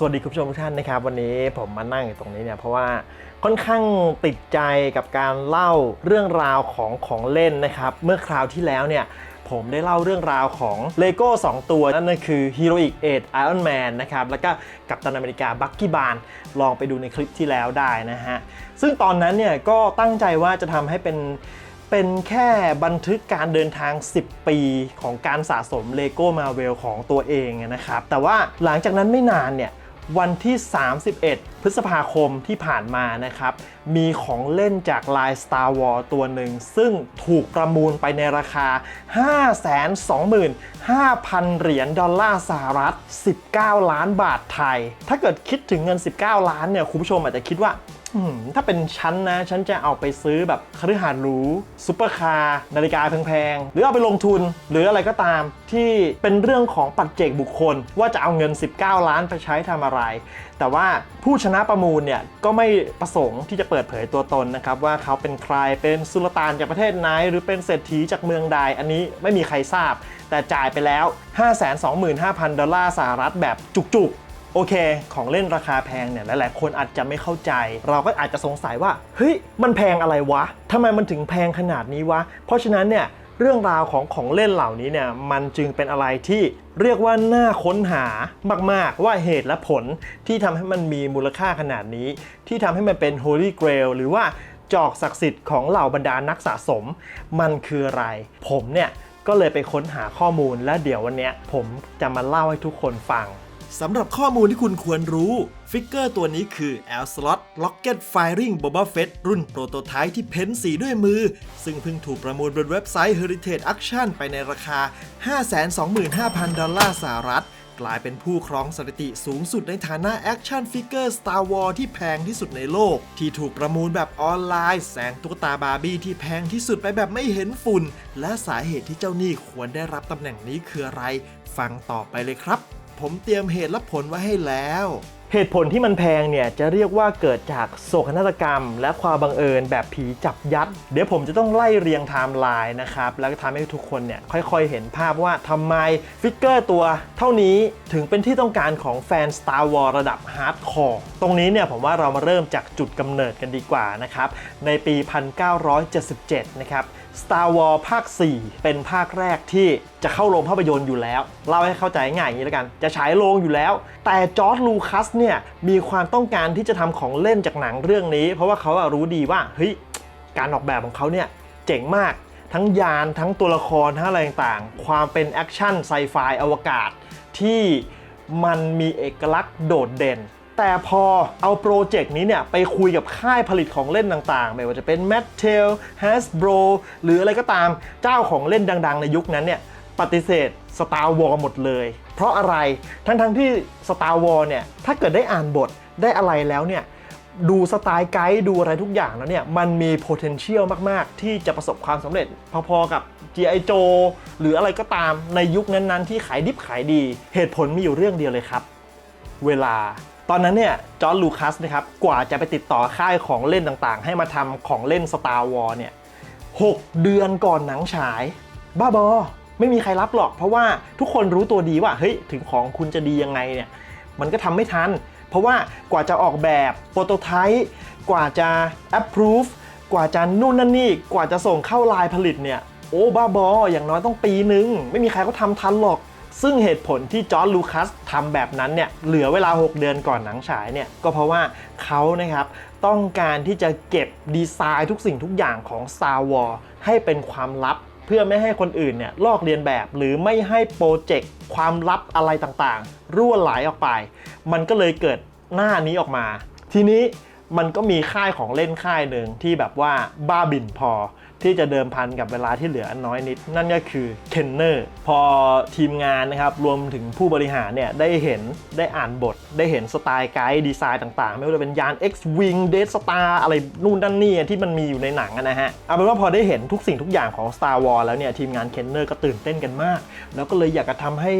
สวัสดีคุณผู้ชมทุกท่านนะครับวันนี้ผมมานั่งอยู่ตรงนี้เนี่ยเพราะว่าค่อนข้างติดใจกับการเล่าเรื่องราวของเล่นนะครับเมื่อคราวที่แล้วเนี่ยผมได้เล่าเรื่องราวของ LEGO 2 ตัวนั่นก็คือ Heroic Age Iron Man นะครับแล้วก็กัปตันอเมริกาบัคกี้บาร์นลองไปดูในคลิปที่แล้วได้นะฮะซึ่งตอนนั้นเนี่ยก็ตั้งใจว่าจะทำให้เป็นแค่บันทึกการเดินทาง10 ปีของการสะสม LEGO Marvel ของตัวเองนะครับแต่ว่าหลังจากนั้นไม่นานเนี่ยวันที่ 31 พฤษภาคมที่ผ่านมานะครับมีของเล่นจากลาย Star Wars ตัวหนึ่งซึ่งถูกประมูลไปในราคา 525,000 เหรียญดอลลาร์สหรัฐ19 ล้านบาทไทยถ้าเกิดคิดถึงเงิน19 ล้านเนี่ยคุณผู้ชมอาจจะคิดว่าถ้าเป็นฉันนะฉันจะเอาไปซื้อแบบคฤหาสน์หรูซุปเปอร์คาร์นาฬิกาแพงๆหรือเอาไปลงทุนหรืออะไรก็ตามที่เป็นเรื่องของปัจเจกบุคคลว่าจะเอาเงิน19 ล้านไปใช้ทำอะไรแต่ว่าผู้ชนะประมูลเนี่ยก็ไม่ประสงค์ที่จะเปิดเผยตัวตนนะครับว่าเขาเป็นใครเป็นสุลต่านจากประเทศไหนหรือเป็นเศรษฐีจากเมืองใดอันนี้ไม่มีใครทราบแต่จ่ายไปแล้ว 525,000 ดอลลาร์สหรัฐแบบจุกๆโอเคของเล่นราคาแพงเนี่ยหลายๆคนอาจจะไม่เข้าใจเราก็อาจจะสงสัยว่าเฮ้ยมันแพงอะไรวะทำไมมันถึงแพงขนาดนี้วะเพราะฉะนั้นเนี่ยเรื่องราวของเล่นเหล่านี้เนี่ยมันจึงเป็นอะไรที่เรียกว่าน่าค้นหามากๆว่าเหตุและผลที่ทำให้มันมีมูลค่าขนาดนี้ที่ทำให้มันเป็น Holy Grail หรือว่าจอกศักดิ์สิทธิ์ของเหล่าบรรดานักสะสมมันคืออะไรผมเนี่ยก็เลยไปค้นหาข้อมูลและเดี๋ยววันนี้ผมจะมาเล่าให้ทุกคนฟังสำหรับข้อมูลที่คุณควรรู้ฟิกเกอร์ตัวนี้คือ L-Slot Rocket Firing Boba Fett รุ่นโปรโตไทป์ที่เพ้นสีด้วยมือซึ่งเพิ่งถูกประมูลบนเว็บไซต์ Heritage Auction ไปในราคา 525,000 ดอลลาร์สหรัฐกลายเป็นผู้ครองสถิติสูงสุดในฐานะแอคชั่นฟิกเกอร์ Star Wars ที่แพงที่สุดในโลกที่ถูกประมูลแบบออนไลน์แซงตุ๊กตาบาร์บี้ที่แพงที่สุดไปแบบไม่เห็นฝุ่นและสาเหตุที่เจ้าหนี้ควรได้รับตำแหน่งนี้คืออะไรฟังต่อไปเลยครับผมเตรียมเหตุและผลไว้ให้แล้วเหตุผลที่มันแพงเนี่ยจะเรียกว่าเกิดจากโศกนาฏกรรมและความบังเอิญแบบผีจับยัดเดี๋ยวผมจะต้องไล่เรียงไทม์ไลน์นะครับแล้วก็ทำให้ทุกคนเนี่ยค่อยๆเห็นภาพว่าทำไมฟิกเกอร์ตัวเท่านี้ถึงเป็นที่ต้องการของแฟน Star Wars ระดับฮาร์ดคอร์ตรงนี้เนี่ยผมว่าเรามาเริ่มจากจุดกำเนิดกันดีกว่านะครับในปี 1977 นะครับStar Wars ภาค 4 เป็นภาคแรกที่จะเข้าโรงภาพยนตร์อยู่แล้วเล่าให้เข้าใจง่ายอย่างนี้แล้วกันจะฉายโรงอยู่แล้วแต่จอร์จ ลูคัสเนี่ยมีความต้องการที่จะทำของเล่นจากหนังเรื่องนี้เพราะว่าเขารู้ดีว่าเฮ้ยการออกแบบของเขาเนี่ยเจ๋งมากทั้งยานทั้งตัวละครทั้งอะไรต่างๆความเป็นแอคชั่นไซไฟอวกาศที่มันมีเอกลักษณ์โดดเด่นแต่พอเอาโปรเจกต์นี้เนี่ยไปคุยกับค่ายผลิตของเล่นต่างๆไม่ว่าจะเป็น Mattel Hasbro หรืออะไรก็ตามเจ้าของเล่นดังๆในยุคนั้นเนี่ยปฏิเสธ Star Wars หมดเลยเพราะอะไรทั้งที่ Star Wars เนี่ยถ้าเกิดได้อ่านบทได้อะไรแล้วเนี่ยดูสไตล์ไกด์ดูอะไรทุกอย่างแล้วเนี่ยมันมี potential มากๆที่จะประสบความสำเร็จพอๆกับ G.I. Joe หรืออะไรก็ตามในยุคนั้นๆที่ขายดิบขายดีเหตุผลมีอยู่เรื่องเดียวเลยครับเวลาตอนนั้นเนี่ยจอร์จ ลูคัสนะครับกว่าจะไปติดต่อค่ายของเล่นต่างๆให้มาทำของเล่น Star Wars เนี่ย6 เดือนก่อนหนังฉายบ้าบอไม่มีใครรับหรอกเพราะว่าทุกคนรู้ตัวดีว่าเฮ้ยถึงของคุณจะดียังไงเนี่ยมันก็ทำไม่ทันเพราะว่ากว่าจะออกแบบโปรโตไทป์กว่าจะ approve กว่าจะนู่นนั่นนี่กว่าจะส่งเข้าลายผลิตเนี่ยโอ้บ้าบออย่างน้อยต้องปีนึงไม่มีใครเขาทำทันหรอกซึ่งเหตุผลที่จอร์จ ลูคัสทำแบบนั้นเนี่ยเหลือเวลา6 เดือนก่อนหนังฉายเนี่ยก็เพราะว่าเขานะครับต้องการที่จะเก็บดีไซน์ทุกสิ่งทุกอย่างของ Star Wars ให้เป็นความลับเพื่อไม่ให้คนอื่นเนี่ยลอกเลียนแบบหรือไม่ให้โปรเจกต์ความลับอะไรต่างๆรั่วไหลออกไปมันก็เลยเกิดหน้านี้ออกมาทีนี้มันก็มีค่ายของเล่นค่ายหนึ่งที่แบบว่าบ้าบิ่นพอที่จะเดิมพันกับเวลาที่เหลือน้อยนิดนั่นก็คือเคนเนอร์พอทีมงานนะครับรวมถึงผู้บริหารเนี่ยได้อ่านบทได้เห็นสไตล์ไกด์ดีไซน์ต่างๆไม่ว่าจะเป็นยาน X-Wing Death Star อะไรนู่นนั่นนี่ที่มันมีอยู่ในหนังนะฮะเอาเป็นว่าพอได้เห็นทุกสิ่งทุกอย่างของ Star Wars แล้วเนี่ยทีมงานเคนเนอร์ก็ตื่นเต้นกันมากแล้วก็เลยอยากจะทำให้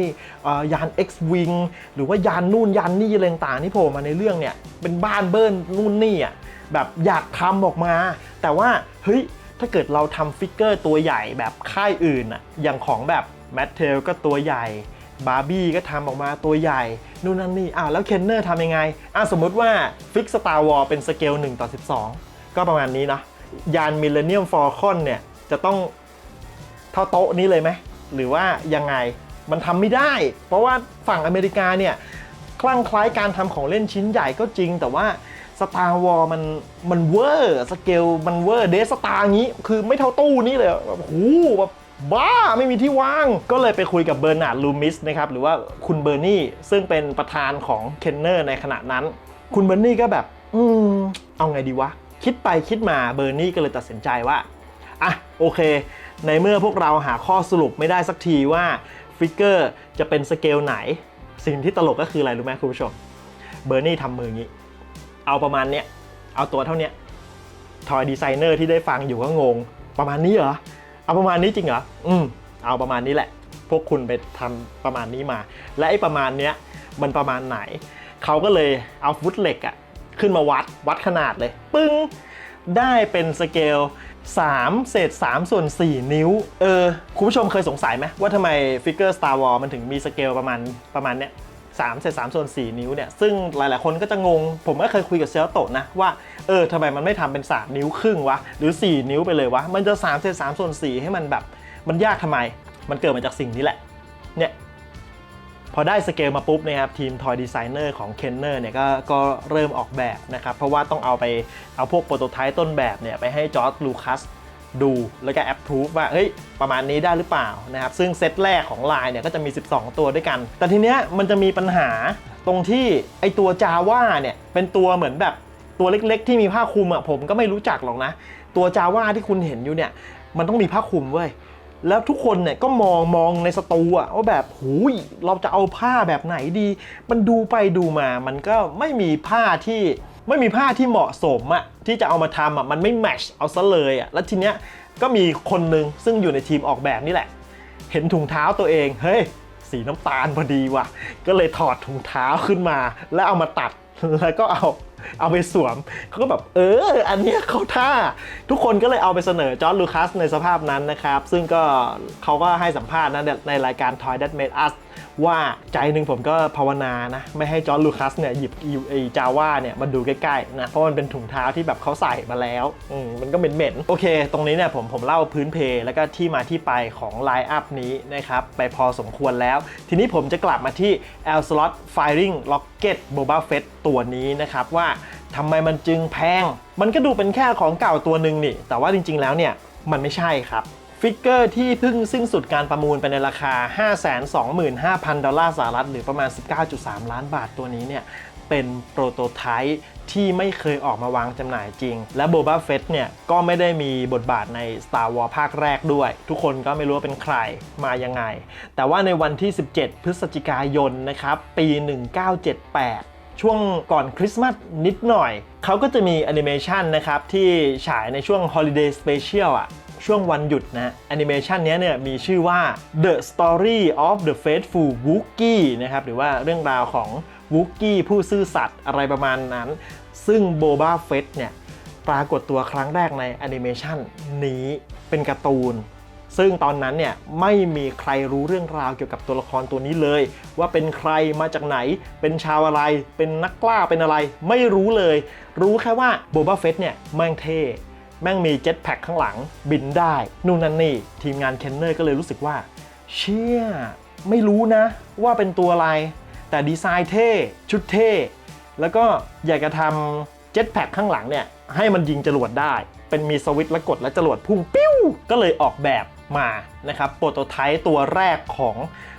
ยาน X-Wing หรือว่ายานนู่นยานนี่อะไรต่างๆที่โผล่มาในเรื่องเนี่ยเป็นบ้านเบิ้ลนู่นนี่อ่ะแบบอยากทำออกมาแต่ว่าเฮ้ยถ้าเกิดเราทำฟิกเกอร์ตัวใหญ่แบบค่ายอื่นอะอย่างของแบบ Mattel ก็ตัวใหญ่ บาร์บี้ก็ทำออกมาตัวใหญ่นู่นนั่นนี่แล้วเคนเนอร์ทำยังไงสมมุติว่าฟิกสตาร์วอร์เป็นสเกล1:12ก็ประมาณนี้เนาะยานมิลเลนเนียมฟอลคอนเนี่ยจะต้องเท่าโต๊ะนี้เลยไหมหรือว่ายังไงมันทำไม่ได้เพราะว่าฝั่งอเมริกาเนี่ยคลั่งไคล้การทำของเล่นชิ้นใหญ่ก็จริงแต่ว่าสตาร์วอร์มันเวอร์สเกลมันเวอร์เดสตาร์งี้คือไม่เท่าตู้นี้เลยแบบโหแบบบ้าไม่มีที่วางก็เลยไปคุยกับเบอร์นาร์ดลูมิสนะครับหรือว่าคุณเบอร์นี่ซึ่งเป็นประธานของเคนเนอร์ในขณะนั้นคุณเบอร์นี่ก็แบบเอาไงดีวะคิดไปคิดมาเบอร์นี่ก็เลยตัดสินใจว่าโอเคในเมื่อพวกเราหาข้อสรุปไม่ได้สักทีว่าฟิกเกอร์จะเป็นสเกลไหนสิ่งที่ตลกก็คืออะไรรู้ไหมคุณผู้ชมเบอร์นี่ทำมืออย่างนี้เอาประมาณเนี้ยเอาตัวเท่านี้ทอยดีไซเนอร์ที่ได้ฟังอยู่ก็งงประมาณนี้เหรอเอาประมาณนี้จริงเหรอเอาประมาณนี้แหละพวกคุณไปทำประมาณนี้มาและไอ้ประมาณเนี้ยมันประมาณไหนเขาก็เลยเอาฟุตเหล็กขึ้นมาวัดขนาดเลยปึ้งได้เป็นสเกล3 เศษ 3 ส่วน 4 นิ้วคุณผู้ชมเคยสงสัยไหมว่าทำไมฟิกเกอร์ Star Wars มันถึงมีสเกลประมาณเนี้ย3 เศษ 3 ส่วน 4 นิ้วเนี่ยซึ่งหลายๆคนก็จะงงผมก็เคยคุยกับเซลโตะนะว่าทำไมมันไม่ทำเป็น3 นิ้วครึ่งวะหรือ4 นิ้วไปเลยวะมันจะ3 เศษ 3 ส่วน 4ให้มันแบบมันยากทำไมมันเกิดมาจากสิ่งนี้แหละเนี่ยพอได้สเกลมาปุ๊บนะครับทีมทอยดีไซเนอร์ของ Kenner เนี่ยก็เริ่มออกแบบนะครับเพราะว่าต้องเอาพวกโปรโตไทป์ต้นแบบเนี่ยไปให้จอร์จลูคัสดูแล้วก็แอปพรูฟว่าเฮ้ยประมาณนี้ได้หรือเปล่านะครับซึ่งเซตแรกของลายเนี่ยก็จะมี12ตัวด้วยกันแต่ทีเนี้ยมันจะมีปัญหาตรงที่ไอตัวจาว่าเนี่ยเป็นตัวเหมือนแบบตัวเล็กๆที่มีผ้าคลุมผมก็ไม่รู้จักหรอกนะตัวจาว่าที่คุณเห็นอยู่เนี่ยมันต้องมีผ้าคลุมเว้ยแล้วทุกคนเนี่ยก็มองในสตูว่าแบบหูยเราจะเอาผ้าแบบไหนดีมันดูไปดูมามันก็ไม่มีผ้าที่เหมาะสมที่จะเอามาทำมันไม่แมทช์เอาซะเลยแล้วทีเนี้ยก็มีคนนึงซึ่งอยู่ในทีมออกแบบนี่แหละเห็นถุงเท้าตัวเองเฮ้ยสีน้ำตาลพอดีว่ะก็เลยถอดถุงเท้าขึ้นมาแล้วเอามาตัดแล้วก็เอาไปสวมเขาก็แบบอันเนี้ยเขาท่าทุกคนก็เลยเอาไปเสนอจอร์จลูคัสในสภาพนั้นนะครับซึ่งก็เขาก็ให้สัมภาษณ์นะในรายการ Toy That Made Us ว่าใจหนึ่งผมก็ภาวนานะไม่ให้จอร์จลูคัสเนี่ยหยิบจาว่าเนี่ยมาดูใกล้ๆนะเพราะมันเป็นถุงเท้าที่แบบเขาใส่มาแล้วมันก็เหม็นๆโอเคตรงนี้เนี่ยผมเล่าพื้นเพแล้วก็ที่มาที่ไปของไลน์อัพนี้นะครับไปพอสมควรแล้วทีนี้ผมจะกลับมาที่ Alcelot Firing Rocket Boba Fett ตัวนี้นะครับว่าทำไมมันจึงแพงมันก็ดูเป็นแค่ของเก่าตัวหนึ่งนี่แต่ว่าจริงๆแล้วเนี่ยมันไม่ใช่ครับฟิกเกอร์ที่เพิ่งสิ้นสุดการประมูลไปในราคา 525,000 ดอลลาร์สหรัฐหรือประมาณ 19.3 ล้านบาทตัวนี้เนี่ยเป็นโปรโตไทป์ที่ไม่เคยออกมาวางจำหน่ายจริงและโบบ้าเฟตเนี่ยก็ไม่ได้มีบทบาทใน Star Wars ภาคแรกด้วยทุกคนก็ไม่รู้ว่าเป็นใครมายังไงแต่ว่าในวันที่ 17 พฤศจิกายนนะครับปี 1978ช่วงก่อนคริสต์มาสนิดหน่อยเขาก็จะมีแอนิเมชันนะครับที่ฉายในช่วง Holiday Special ช่วงวันหยุดนะแอนิเมชันนี้เนี่ยมีชื่อว่า The Story of the Faithful Wookiee นะครับหรือว่าเรื่องราวของ Wookiee ผู้ซื่อสัตย์อะไรประมาณนั้นซึ่ง Boba Fett เนี่ยปรากฏตัวครั้งแรกในแอนิเมชันนี้เป็นการ์ตูนซึ่งตอนนั้นเนี่ยไม่มีใครรู้เรื่องราวเกี่ยวกับตัวละครตัวนี้เลยว่าเป็นใครมาจากไหนเป็นชาวอะไรเป็นนักกล้าเป็นอะไรไม่รู้เลยรู้แค่ว่า Boba Fett เนี่ยแม่งเท่แม่งมีเจ็ตแพ็คข้างหลังบินได้นู่นนั่นนี่ทีมงานเคนเนอร์ก็เลยรู้สึกว่าเชี่ยไม่รู้นะว่าเป็นตัวอะไรแต่ดีไซน์เท่ชุดเท่แล้วก็อยากจะทำเจ็ตแพ็คข้างหลังเนี่ยให้มันยิงจรวดได้เป็นมีสวิตช์และกดและจรวดพุ่งปิ้วก็เลยออกแบบมานะครับโปรโตไทป์ตัวแรกของ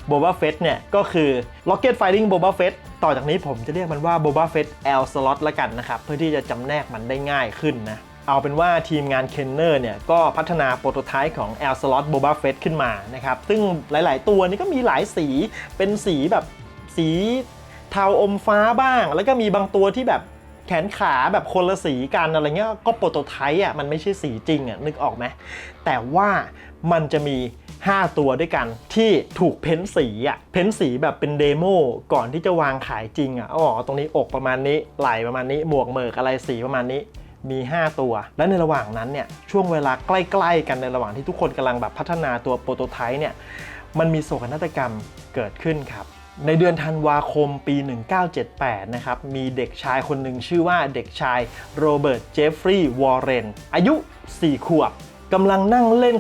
Boba Fett เนี่ยก็คือ Rocket Firing Boba Fett ต่อจากนี้ผมจะเรียกมันว่า Boba Fett Alcelot ละกันนะครับเพื่อที่จะจำแนกมันได้ง่ายขึ้นนะเอาเป็นว่าทีมงาน Kenner เนี่ยก็พัฒนาโปรโตไทป์ของ Alcelot Boba Fett ขึ้นมานะครับซึ่งหลายๆตัวนี้ก็มีหลายสีเป็นสีแบบสีเทาอมฟ้าบ้างแล้วก็มีบางตัวที่แบบแขนขาแบบคนละสีกันอะไรเงี้ยก็โปรโตไทป์มันไม่ใช่สีจริงนึกออกไหมแต่ว่ามันจะมี5ตัวด้วยกันที่ถูกเพ้นสีแบบเป็นเดโมก่อนที่จะวางขายจริงตรงนี้อกประมาณนี้ไหล่ประมาณนี้หมวกเหมือกอะไรสีประมาณนี้มี5ตัวและในระหว่างนั้นเนี่ยช่วงเวลาใกล้ๆกันในระหว่างที่ทุกคนกำลังแบบพัฒนาตัวโปรโตไทป์เนี่ย มันมีโศกนาฏกรรมเกิดขึ้นครับในเดือนธันวาคมปี 1978 นะครับมีเด็กชายคนหนึ่งชื่อว่าเด็กชายโรเบิร์ตเจฟฟรีย์วอร์เรนอายุ 4 ขวบกำลังนั่งเล่น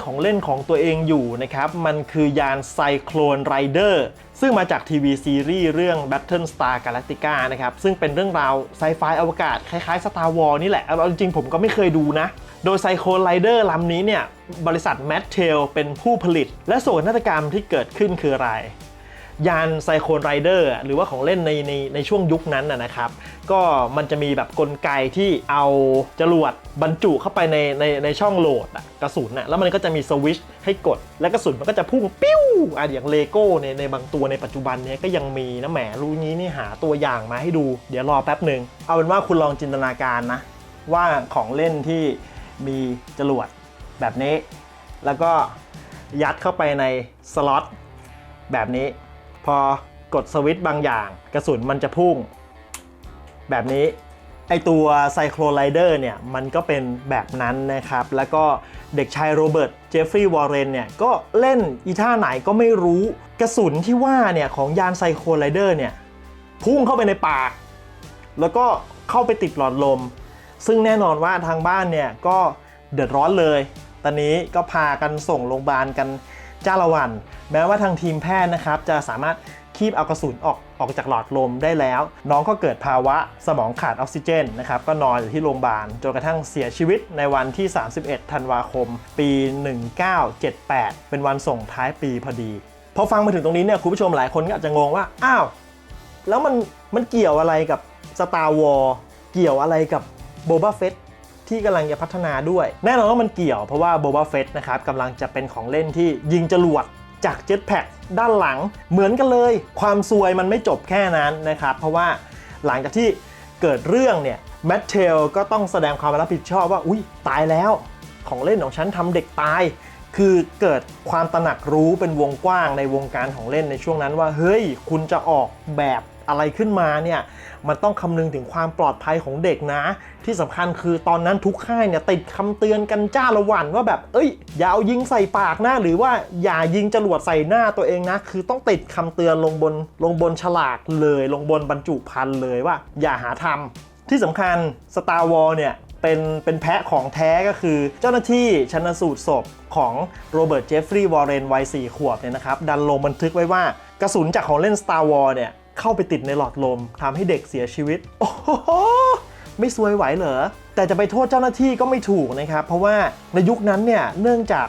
ของตัวเองอยู่นะครับมันคือยานไซโคลนไรเดอร์ซึ่งมาจากทีวีซีรีส์เรื่อง Battlestar Galactica นะครับซึ่งเป็นเรื่องราวไซไฟอวกาศคล้ายๆ Star Wars นี่แหละเอาจริงๆผมก็ไม่เคยดูนะโดยไซโคลนไรเดอร์ลำนี้เนี่ยบริษัทแมทเทลเป็นผู้ผลิตและโศกนาฏกรรมที่เกิดขึ้นคืออะไรยานไซโคลนไรเดอร์หรือว่าของเล่นในช่วงยุคนั้นนะครับก็มันจะมีแบบกลไกที่เอาจรวดบรรจุเข้าไปในช่องโหลดกระสุนแล้วมันก็จะมีสวิตช์ให้กดและกระสุนมันก็จะพุ่งปิ้วอย่างเลโก้ในบางตัวในปัจจุบันนี้ก็ยังมีนะแหมรู้งี้นี่หาตัวอย่างมาให้ดูเดี๋ยวรอแป๊บหนึ่งเอาเป็นว่าคุณลองจินตนาการนะว่าของเล่นที่มีจรวดแบบนี้แล้วก็ยัดเข้าไปในสล็อตแบบนี้พอกดสวิตช์บางอย่างกระสุนมันจะพุ่งแบบนี้ไอตัวไซโคลนไรเดอร์เนี่ยมันก็เป็นแบบนั้นนะครับแล้วก็เด็กชายโรเบิร์ตเจฟฟรีย์วอร์เรนเนี่ยก็เล่นอีท่าไหนก็ไม่รู้กระสุนที่ว่าเนี่ยของยานไซโคลนไรเดอร์เนี่ยพุ่งเข้าไปในปากแล้วก็เข้าไปติดหลอดลมซึ่งแน่นอนว่าทางบ้านเนี่ยก็เดือดร้อนเลยตอนนี้ก็พากันส่งโรงพยาบาลกันจ้าละวันแม้ว่าทางทีมแพทย์นะครับจะสามารถคีบเอากระสุนออกจากหลอดลมได้แล้วน้องก็เกิดภาวะสมองขาดออกซิเจนนะครับก็นอนอยู่ที่โรงพยาบาลจนกระทั่งเสียชีวิตในวันที่ 31 ธันวาคม ปี 1978 เป็นวันส่งท้ายปีพอดีพอฟังมาถึงตรงนี้เนี่ยคุณผู้ชมหลายคนก็อาจจะงงว่าอ้าวแล้วมันเกี่ยวอะไรกับ Star Wars เกี่ยวอะไรกับ Boba Fettที่กำลังจะพัฒนาด้วยแน่นอนว่ามันเกี่ยวเพราะว่า Boba Fett นะครับกำลังจะเป็นของเล่นที่ยิงจรวดจากเจ็ตแพ็คด้านหลังเหมือนกันเลยความซวยมันไม่จบแค่นั้นนะครับเพราะว่าหลังจากที่เกิดเรื่องเนี่ยแมทเทลก็ต้องแสดงความรับผิดชอบว่าอุ๊ยตายแล้วของเล่นของฉันทำเด็กตายคือเกิดความตระหนักรู้เป็นวงกว้างในวงการของเล่นในช่วงนั้นว่าเฮ้ยคุณจะออกแบบอะไรขึ้นมาเนี่ยมันต้องคำนึงถึงความปลอดภัยของเด็กนะที่สำคัญคือตอนนั้นทุกค่ายเนี่ยติดคำเตือนกันจ้าละวันว่าแบบอย่าเอายิงใส่ปากนะหรือว่าอย่ายิงจรวดใส่หน้าตัวเองนะคือต้องติดคำเตือนลงบนฉลากเลยลงบนบรรจุภัณฑ์เลยว่าอย่าหาทำที่สำคัญ Star Wars เนี่ยเป็นแพะของแท้ก็คือเจ้าหน้าที่ชันสูตรศพของโรเบิร์ตเจฟฟรีย์วอร์เรนวัย 4 ขวบเนี่ยนะครับดันลงบันทึกไว้ว่ากระสุนจากของเล่น Star Wars เนี่ยเข้าไปติดในหลอดลมทำให้เด็กเสียชีวิตโอ้โหไม่ซวยไหวเหรอแต่จะไปโทษเจ้าหน้าที่ก็ไม่ถูกนะครับเพราะว่าในยุคนั้นเนี่ยเนื่องจาก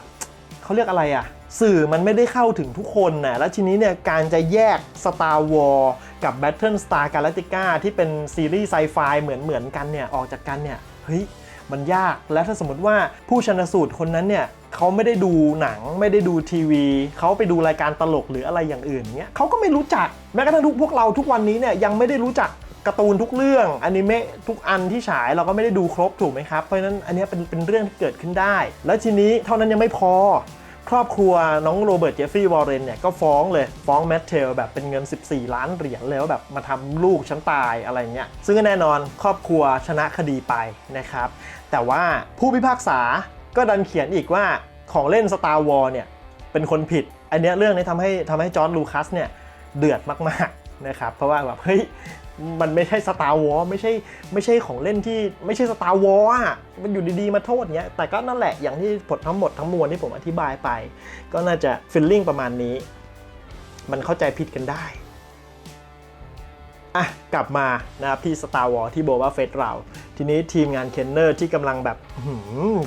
เขาเรียกอะไรอะสื่อมันไม่ได้เข้าถึงทุกคนนะแล้วทีนี้เนี่ยการจะแยก Star Wars กับ Battlestar Galactica ที่เป็นซีรีส์ไซไฟเหมือนกันเนี่ยออกจากกันเนี่ยเฮ้ยมันยากและถ้าสมมติว่าผู้ชันสูตรคนนั้นเนี่ยเขาไม่ได้ดูหนังไม่ได้ดูทีวีเขาไปดูรายการตลกหรืออะไรอย่างอื่นเนี้ยเขาก็ไม่รู้จักแม้กระทั่งพวกเราทุกวันนี้เนี่ยยังไม่ได้รู้จักการ์ตูนทุกเรื่องอนิเมะทุกอันที่ฉายเราก็ไม่ได้ดูครบถูกไหมครับเพราะฉะนั้นอันนี้เป็นเรื่องที่เกิดขึ้นได้แล้วทีนี้เท่านั้นยังไม่พอครอบครัวน้องโรเบิร์ตเจฟฟรีย์วอร์เรนเนี่ยก็ฟ้องแมทเทลแบบเป็นเงิน14 ล้านเหรียญเลยว่าแบบมาทำลูกฉันตายอะไรเงี้ยซึ่งแน่นอนครอบครัวชนะคดีไปนะครับแต่ว่าผู้พิพากษาก็ดันเขียนอีกว่าของเล่น Star Wars เนี่ยเป็นคนผิดอันนี้เรื่องนี้ทำให้จอร์จลูคัสเนี่ยเดือดมากๆนะครับเพราะว่าแบบเฮ้ยมันไม่ใช่ Star Wars ไม่ใช่ของเล่นที่ไม่ใช่ Star Wars อ่ะมันอยู่ดีๆมาโทษเงี้ยแต่ก็นั่นแหละอย่างที่ผลทั้งหมดทั้งมวลที่ผมอธิบายไปก็น่าจะฟีลลิ่งประมาณนี้มันเข้าใจผิดกันได้อ่ะกลับมานะครับที่ Star Wars ที่ Boba Fett เราทีนี้ทีมงานเคนเนอร์ที่กำลังแบบ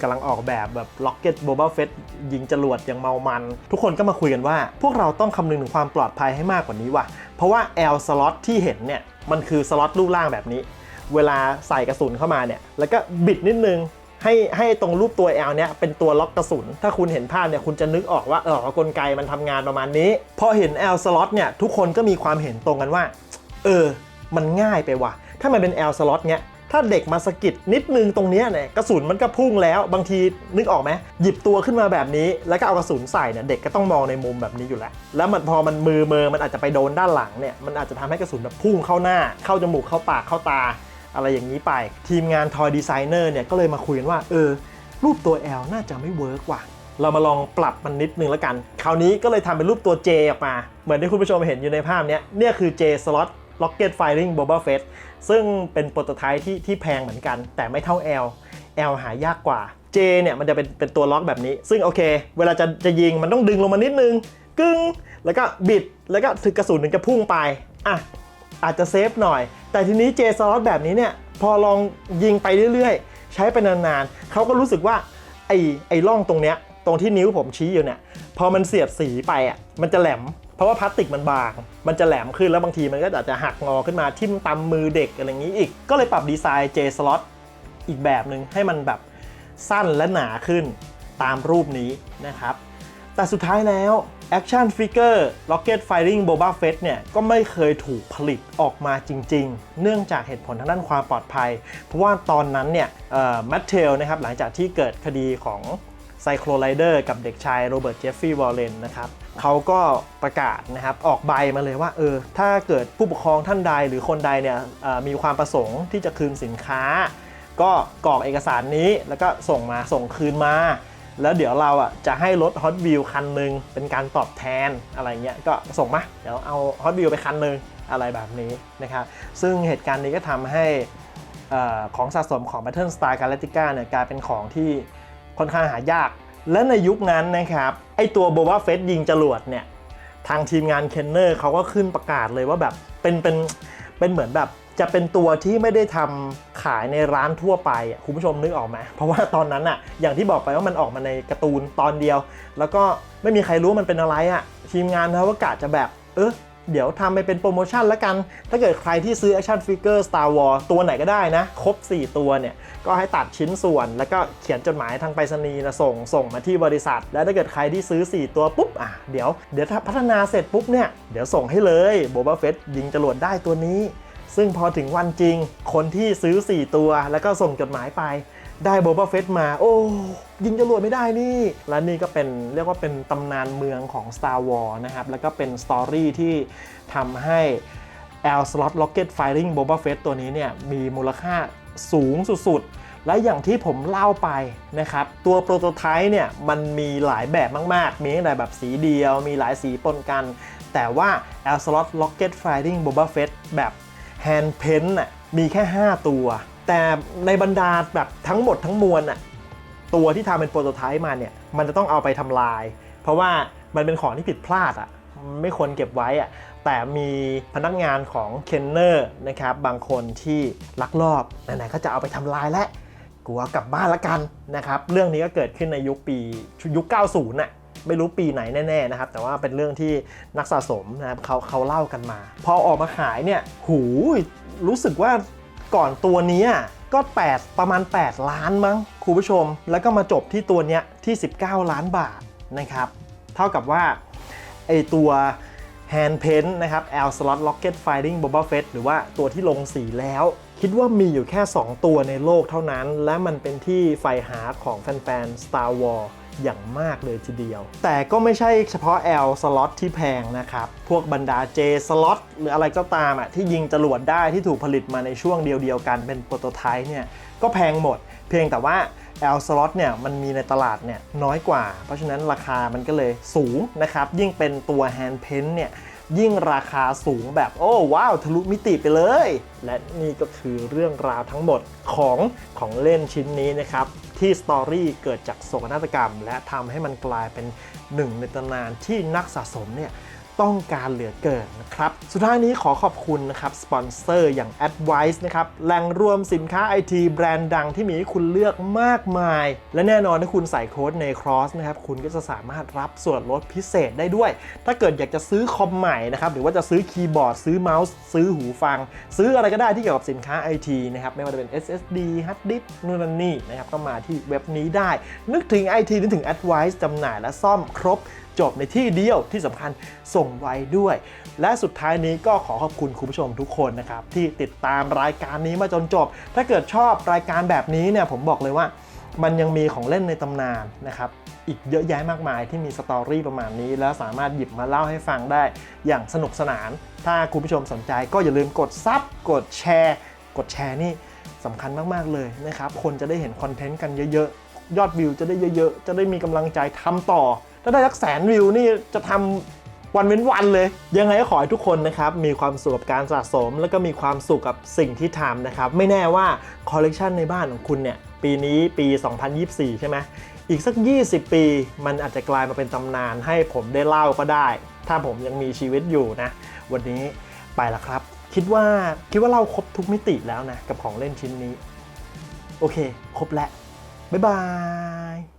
กำลังออกแบบ Rocket Boba Fett ยิงจรวดอย่างเมามันทุกคนก็มาคุยกันว่าพวกเราต้องคำนึงถึงความปลอดภัยให้มากกว่านี้ว่ะเพราะว่า L slot ที่เห็นเนี่ยมันคือสล็อตรูปร่างแบบนี้เวลาใส่กระสุนเข้ามาเนี่ยแล้วก็บิดนิดนึงให้ตรงรูปตัว L เนี่ยเป็นตัวล็อกกระสุนถ้าคุณเห็นภาพเนี่ยคุณจะนึกออกว่ากลไกมันทำงานประมาณนี้พอเห็น L slot เนี่ยทุกคนก็มีความเห็นตรงกันว่ามันง่ายไปว่ะถ้ามันเป็น L slot เนี่ยถ้าเด็กมาสะกิดนิดนึงตรงนี้เนี่ยกระสุนมันก็พุ่งแล้วบางทีนึกออกไหมหยิบตัวขึ้นมาแบบนี้แล้วก็เอากระสุนใส่เนี่ยเด็กก็ต้องมองในมุมแบบนี้อยู่แล้วแล้วมันพอมันมือมันอาจจะไปโดนด้านหลังเนี่ยมันอาจจะทำให้กระสุนแบบพุ่งเข้าหน้าเข้าจมูกเข้าปากเข้าตาอะไรอย่างนี้ไปทีมงานทอยดีไซเนอร์เนี่ยก็เลยมาคุยกันว่ารูปตัว L น่าจะไม่เวิร์กว่ะ เรามาลองปรับมันนิดนึงแล้วกันคราวนี้ก็เลยทำเป็นรูปตัว J ออกมาเหมือนที่คุณผู้ชมเห็นอยู่ในภาพนี้เนี่ยคือ J Slot Rocket Firing Boba Fett ซึ่งเป็นโปรโตไทป์ที่แพงเหมือนกันแต่ไม่เท่า L หายากกว่า J เนี่ยมันจะเป็นตัวล็อกแบบนี้ซึ่งโอเคเวลาจะยิงมันต้องดึงลงมานิดนึงกึ้งแล้วก็บิดแล้วก็ถึงกระสุนถึงจะพุ่งไปอาจจะเซฟหน่อยแต่ทีนี้ J Slot แบบนี้เนี่ยพอลองยิงไปเรื่อยๆใช้ไปนานๆเขาก็รู้สึกว่าไอ้ร่องตรงเนี้ยตรงที่นิ้วผมชี้อยู่เนี่ยพอมันเสียดสีไปมันจะแหลมเพราะว่าพลาสติกมันบางมันจะแหลมขึ้นแล้วบางทีมันก็อาจจะหักงอขึ้นมาทิ่มตำมือเด็กอะไรอย่างนี้อีกก็เลยปรับดีไซน์ J Slot อีกแบบหนึ่งให้มันแบบสั้นและหนาขึ้นตามรูปนี้นะครับแต่สุดท้ายแล้ว Action Figure Rocket Firing Boba Fett เนี่ยก็ไม่เคยถูกผลิตออกมาจริงๆเนื่องจากเหตุผลทางด้านความปลอดภัยเพราะว่าตอนนั้นเนี่ยแมทเทลนะครับหลังจากที่เกิดคดีของไซโคลไลเดอร์กับเด็กชายโรเบิร์ตเจฟฟี่วอลเลนนะครับเขาก็ประกาศนะครับออกใบมาเลยว่าถ้าเกิดผู้ปกครองท่านใดหรือคนใดเนี่ยมีความประสงค์ที่จะคืนสินค้าก็กรอกเอกสารนี้แล้วก็ส่งคืนมาแล้วเดี๋ยวเราจะให้รถ Hot Wheels คันหนึ่งเป็นการตอบแทนอะไรเงี้ยก็ส่งมาเดี๋ยวเอา Hot Wheels ไปคันหนึ่งอะไรแบบนี้นะครับซึ่งเหตุการณ์นี้ก็ทำให้ของสะสมของ Battlestar Galactica เนี่ยกลายเป็นของที่ค่อนข้างหายากและในยุคนั้นนะครับไอตัว Boba Fett ยิงจรวดเนี่ยทางทีมงานเคนเนอร์เขาก็ขึ้นประกาศเลยว่าแบบเป็นเหมือนแบบจะเป็นตัวที่ไม่ได้ทำขายในร้านทั่วไปคุณผู้ชมนึกออกไหมเพราะว่าตอนนั้นอย่างที่บอกไปว่ามันออกมาในการ์ตูนตอนเดียวแล้วก็ไม่มีใครรู้มันเป็นอะไรทีมงานเขาก็กะจะแบบเดี๋ยวทำไปเป็นโปรโมชั่นแล้วกันถ้าเกิดใครที่ซื้อ Action Figure Star Wars ตัวไหนก็ได้นะครบ4ตัวเนี่ยก็ให้ตัดชิ้นส่วนแล้วก็เขียนจดหมายทางไปรษณีย์ส่งมาที่บริษัทแล้วถ้าเกิดใครที่ซื้อ4ตัวปุ๊บเดี๋ยวถ้าพัฒนาเสร็จปุ๊บเนี่ยเดี๋ยวส่งให้เลย Boba Fett ยิงจรวดได้ตัวนี้ซึ่งพอถึงวันจริงคนที่ซื้อ4ตัวแล้วก็ส่งจดหมายไปได้ Boba Fett มาโอ้ยิงจรวดไม่ได้นี่และนี่ก็เป็นเรียกว่าเป็นตำนานเมืองของ Star Wars นะครับแล้วก็เป็นสตอรี่ที่ทำให้ L Slot Rocket Firing Boba Fett ตัวนี้เนี่ยมีมูลค่าสูงสุดๆและอย่างที่ผมเล่าไปนะครับตัวโปรโตไทป์เนี่ยมันมีหลายแบบมากๆมีตั้งแต่แบบสีเดียวมีหลายสีปนกันแต่ว่า L Slot Rocket Firing Boba Fett แบบHand Paint มีแค่5ตัวแต่ในบรรดาแบบทั้งหมดทั้งมวลตัวที่ทำเป็นโปรโตไทป์มาเนี่ยมันจะต้องเอาไปทำลายเพราะว่ามันเป็นของที่ผิดพลาดไม่ควรเก็บไว้แต่มีพนักงานของเคนเนอร์นะครับบางคนที่ลักลอบไหนๆก็จะเอาไปทำลายและกลัวกลับบ้านละกันนะครับเรื่องนี้ก็เกิดขึ้นในยุค 90 ไม่รู้ปีไหนแน่ๆนะครับแต่ว่าเป็นเรื่องที่นักสะสมนะครับเขาเล่ากันมาพอออกมาขายเนี่ยรู้สึกว่าก่อนตัวนี้ก็ประมาณ8ล้านมั้งคุณผู้ชมแล้วก็มาจบที่ตัวเนี้ยที่19ล้านบาทนะครับเท่ากับว่าไอตัว Hand Paint นะครับ L Slot Rocket Firing Boba Fett หรือว่าตัวที่ลงสีแล้วคิดว่ามีอยู่แค่2ตัวในโลกเท่านั้นและมันเป็นที่ใฝ่หาของแฟนๆ Star Warsอย่างมากเลยทีเดียวแต่ก็ไม่ใช่เฉพาะ L Slot ที่แพงนะครับพวกบรรดา J Slot หรืออะไรก็ตามที่ยิงจรวดได้ที่ถูกผลิตมาในช่วงเดียวกันเป็นโปรโตไทป์เนี่ยก็แพงหมดเพียงแต่ว่า L Slot เนี่ยมันมีในตลาดเนี่ยน้อยกว่าเพราะฉะนั้นราคามันก็เลยสูงนะครับยิ่งเป็นตัว Hand Paint เนี่ยยิ่งราคาสูงแบบโอ้ว้าวทะลุมิติไปเลยและนี่ก็คือเรื่องราวทั้งหมดของเล่นชิ้นนี้นะครับที่สตอรี่เกิดจากโศกนาฏกรรมและทำให้มันกลายเป็นหนึ่งในตำนานที่นักสะสมเนี่ยต้องการเหลือเกินนะครับสุดท้ายนี้ขอขอบคุณนะครับสปอนเซอร์อย่าง Advice นะครับแหล่งรวมสินค้า IT แบรนด์ดังที่มีให้คุณเลือกมากมายและแน่นอนถ้าคุณใส่โค้ด NECROSS นะครับคุณก็จะสามารถรับส่วนลดพิเศษได้ด้วยถ้าเกิดอยากจะซื้อคอมใหม่นะครับหรือว่าจะซื้อคีย์บอร์ดซื้อเมาส์ซื้อหูฟังซื้ออะไรก็ได้ที่เกี่ยวกับสินค้า IT นะครับไม่ว่าจะเป็น SSD Hard Disk นู่นนั่นนี่นะครับก็มาที่เว็บนี้ได้นึกถึง IT นึกถึง Advice จำหน่ายและซ่อมครบจบในที่เดียวที่สำคัญส่งไวด้วยและสุดท้ายนี้ก็ขอขอบคุณคุณผู้ชมทุกคนนะครับที่ติดตามรายการนี้มาจนจบถ้าเกิดชอบรายการแบบนี้เนี่ยผมบอกเลยว่ามันยังมีของเล่นในตำนานนะครับอีกเยอะแยะมากมายที่มีสตอรี่ประมาณนี้แล้วสามารถหยิบมาเล่าให้ฟังได้อย่างสนุกสนานถ้าคุณผู้ชมสนใจก็อย่าลืมกดซับกดแชร์นี่สำคัญมากๆเลยนะครับคนจะได้เห็นคอนเทนต์กันเยอะๆ ยอดวิวจะได้เยอะๆจะได้มีกำลังใจทำต่อถ้าได้สัก100,000 วิวนี่จะทำวันเว้นวันเลยยังไงก็ขอให้ทุกคนนะครับมีความสุขกับการสะสมแล้วก็มีความสุขกับสิ่งที่ทำนะครับไม่แน่ว่าคอลเลกชันในบ้านของคุณเนี่ยปีนี้ปี 2024 ใช่ไหมอีกสัก20 ปีมันอาจจะกลายมาเป็นตำนานให้ผมได้เล่าก็ได้ถ้าผมยังมีชีวิตอยู่นะวันนี้ไปละครับคิดว่าเล่าครบทุกมิติแล้วนะกับของเล่นชิ้นนี้โอเคครบแล้วบ๊ายบาย